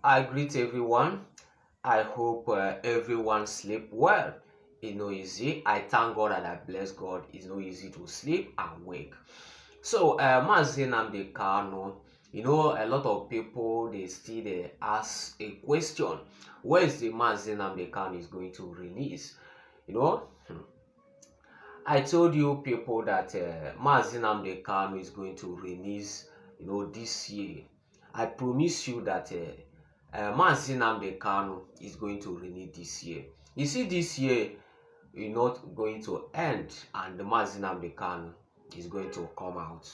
I greet everyone. I hope everyone sleep well. It's not easy. I thank God and I bless God. It's not easy to sleep and wake. So, Mazi Nnamdi Kanu, a lot of people they ask a question: where is the Mazi Nnamdi Kanu is going to release? You know, I told you people that Mazi Nnamdi Kanu is going to release, this year. I promise you that Mazi Nnamdi Kanu is going to release this year. You see, this year is not going to end, and the Mazi Nnamdi Kanu is going to come out.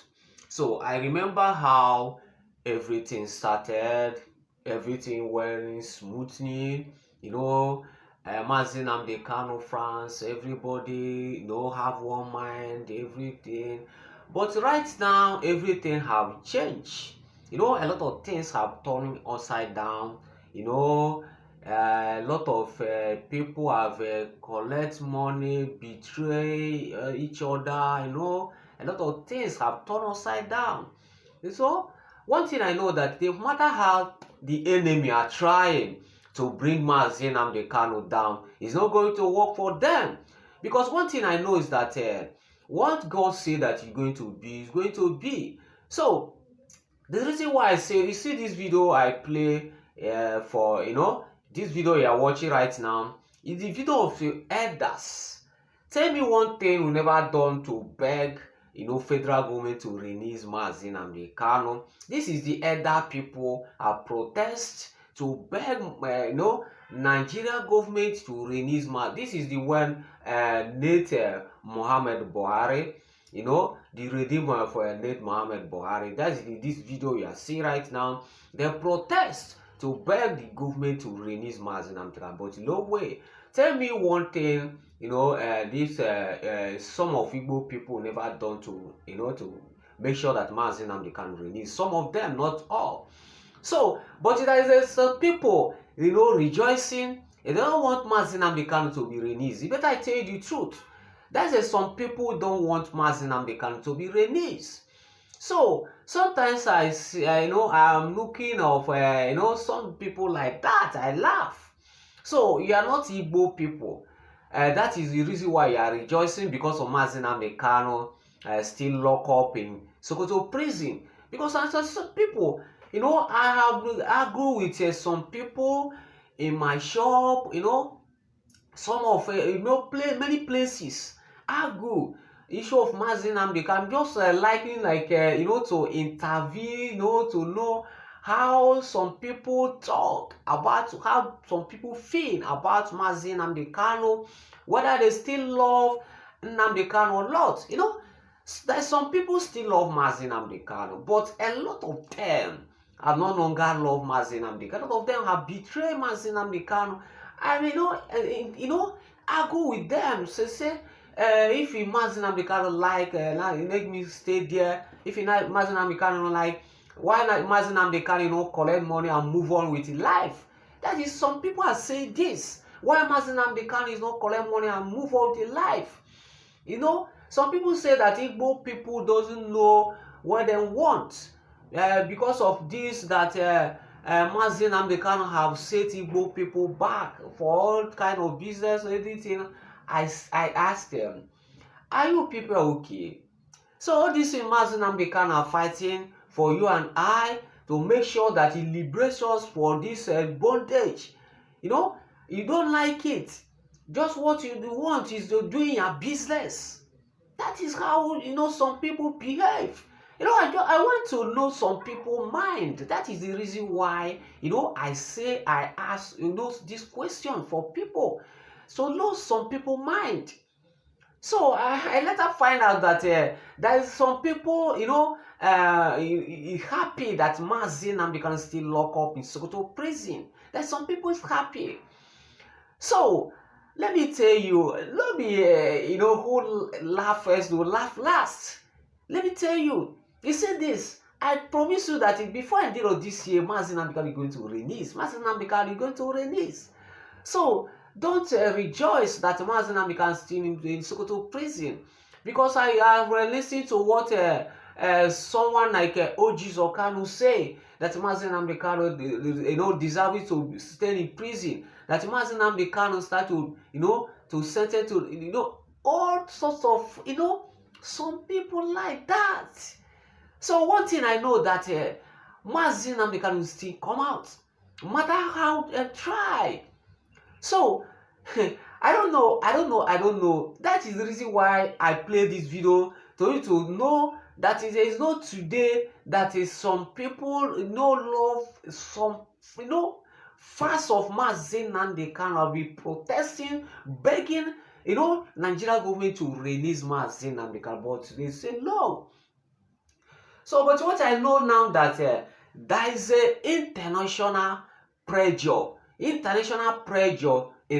So I remember how everything started, everything went smoothly, Mazi Nnamdi Kanu, France, everybody, have one mind, everything. But right now, everything have changed. A lot of things have turned upside down. A lot of people have collect money, betray each other. A lot of things have turned upside down. So one thing I know that no matter how the enemy are trying to bring Mazi Nnamdi Kanu down, it's not going to work for them. Because one thing I know is that what God said that he's going to be is going to be. So the reason why I say, you see this video I play for, this video you are watching right now is the video of the elders. Tell me one thing we never done to beg, federal government to release Mazi Nnamdi Kanu. This is the elder people are protest to beg, Nigeria government to release Mazi. This is the one late Muhammad Buhari, the redeemer for late Muhammad Buhari. That's this video you are seeing right now. They protest to beg the government to release Mazi Nnamdi Kanu, but no way. Tell me one thing, some of Igbo people never done to, to make sure that Mazi Nnamdi Kanu release. Some of them, not all. So, but there is some people, rejoicing. They don't want Mazi Nnamdi Kanu to be released. But I tell you the truth. That's some people don't want Mazi Nnamdi Kanu to be released. So sometimes I see, I'm looking of, some people like that. I laugh. So you are not Igbo people. That is the reason why you are rejoicing because of Mazi Nnamdi Kanu still locked up in Sokoto prison. Because some people, I have argued with some people in my shop, some of, many places. Argue issue of Mazi Nnamdi Kanu, just liking to interview, to know how some people talk about, how some people feel about Mazi Nnamdi Kanu, whether they still love Nnamdi Kanu or not. There's some people still love Mazi Nnamdi Kanu, but a lot of them are no longer love Mazi Nnamdi Kanu. A lot of them have betrayed Mazi Nnamdi Kanu. And argue with them. Say if Mazi Nnamdi Kanu like, make me stay there. If Mazi Nnamdi Kanu like, why not Mazi Nnamdi Kanu collect money and move on with his life? That is, some people are saying this. Why Mazi Nnamdi Kanu is not collect money and move on with his life? Some people say that Igbo people doesn't know what they want. Because of this, that Mazi Nnamdi Kanu have set Igbo people back for all kind of business, everything. I asked them, are you people okay? So all this Mazi Nnamdi Kanu are fighting for you and I to make sure that he liberates us for this bondage. You don't like it. Just what you want is to do your business. That is how, some people behave. I want to know some people's mind. That is the reason why, I ask, this question for people. So know some people's mind. So I later find out that there is some people, happy that Mazi Nnamdi Kanu still locked up in Sokoto prison. There's some people is happy. So let me tell you, let me, who laugh first will laugh last. Let me tell you, you see this, I promise you that before I did all this year, Mazi Nnamdi Kanu is going to release. Mazi Nnamdi Kanu is going to release. So don't rejoice that Mazi Nnamdi Kanu is still in Sokoto prison. Because I have listened to what someone like Oji Zokanu say. that Mazi Nnamdi Kanu, deserves to stay in prison, that Mazi Nnamdi Kanu start to, to sentence to, all sorts of, some people like that. So one thing I know that Mazi Nnamdi Kanu will still come out, no matter how they try. So I don't know. That is the reason why I play this video, to you to know that it is not today that is some people love some fans of Mazi Nnamdi Kanu will be protesting, begging Nigeria government to release Mazi Nnamdi Kanu, but they say no. So, but what I know now that there is international pressure in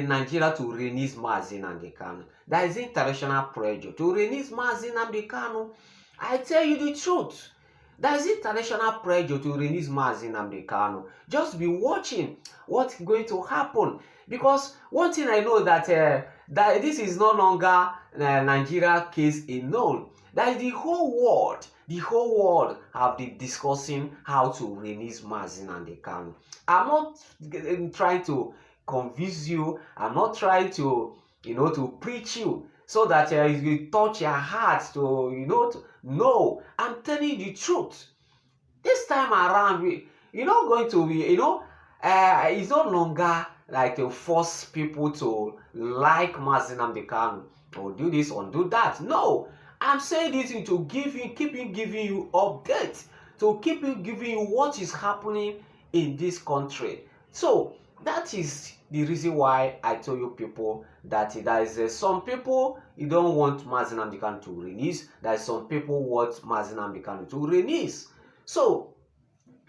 Nigeria to release Mazi Nnamdi Kanu. There is international pressure to release Mazi Nnamdi Kanu. I tell you the truth. There is international pressure to release Mazi Nnamdi Kanu. Just be watching what's going to happen. Because one thing I know that this is no longer Nigeria case alone. That is the whole world. The whole world have been discussing how to release Mazi Nnamdi Kanu. I'm not trying to convince you. I'm not trying to, to preach you so that you touch your heart no. I'm telling you the truth. This time around, you're not going to be, it's no longer like to force people to like Mazi Nnamdi Kanu or do this or do that. No. I'm saying this to keep giving you updates, to keep giving you what is happening in this country. So that is the reason why I told you people that there is some people you don't want Mazi Nnamdi Kanu to release. There is some people want Mazi Nnamdi Kanu to release. So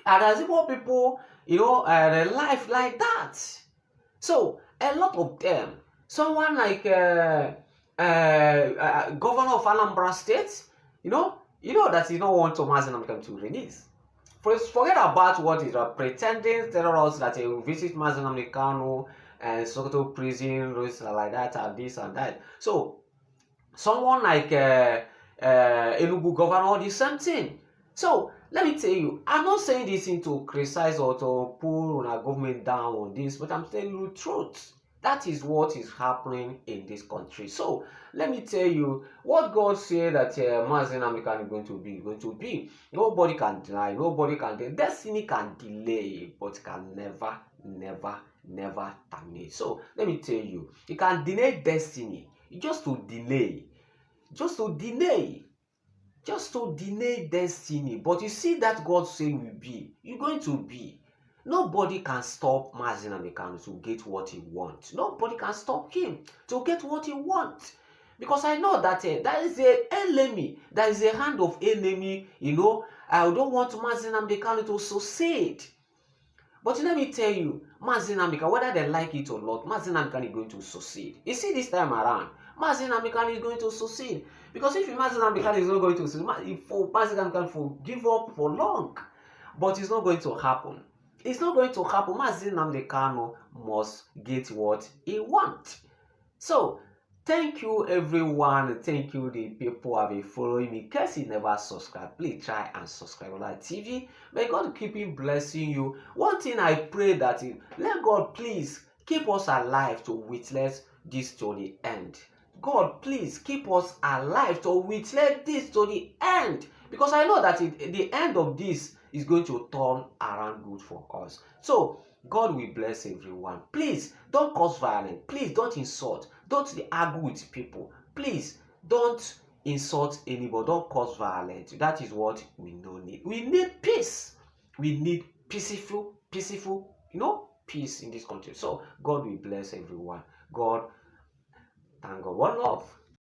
and there's more people, life like that. So a lot of them, someone like governor of Anambra State, that you don't want Mazi Nnamdi Kanu to release. Forget about what is pretending terrorists that will visit Mazi Nnamdi Kanu and Sokoto prison, like that, and this and that. So someone like Enugu governor, the same thing. So let me tell you, I'm not saying this to criticize or to pull our government down on this, but I'm telling you the truth. That is what is happening in this country. So let me tell you what God said that Mazi Nnamdi Kanu is going to be. Nobody can deny. Nobody can delay. Destiny can delay, but can never terminate. So let me tell you, you can delay destiny just to delay destiny. But you see that God said will be, you're going to be. Nobody can stop Mazi Nnamdi Kanu to get what he wants. Nobody can stop him to get what he wants. Because I know that there is an enemy. There is a hand of enemy. I don't want Mazi Nnamdi Kanu to succeed. But let me tell you, Mazi Nnamdi Kanu, whether they like it or not, Mazi Nnamdi Kanu is going to succeed. You see, this time around, Mazi Nnamdi Kanu is going to succeed. Because if Mazi Nnamdi Kanu is not going to succeed, Mazi Nnamdi Kanu will give up for long. But it's not going to happen. It's not going to happen. Mazi Nnamdi Kanu must get what he wants. So, thank you everyone. Thank you the people who have been following me. In case you never subscribe, please try and subscribe on our TV. May God keep on blessing you. One thing I pray that let God please keep us alive to witness this to the end. God, please keep us alive to witness this to the end. Because I know that the end of this is going to turn around good for us. So, God will bless everyone. Please, don't cause violence. Please, don't insult. Don't argue with people. Please, don't insult anybody. Don't cause violence. That is what we don't need. We need peace. We need peaceful, peace in this country. So, God will bless everyone. God, thank God. One love.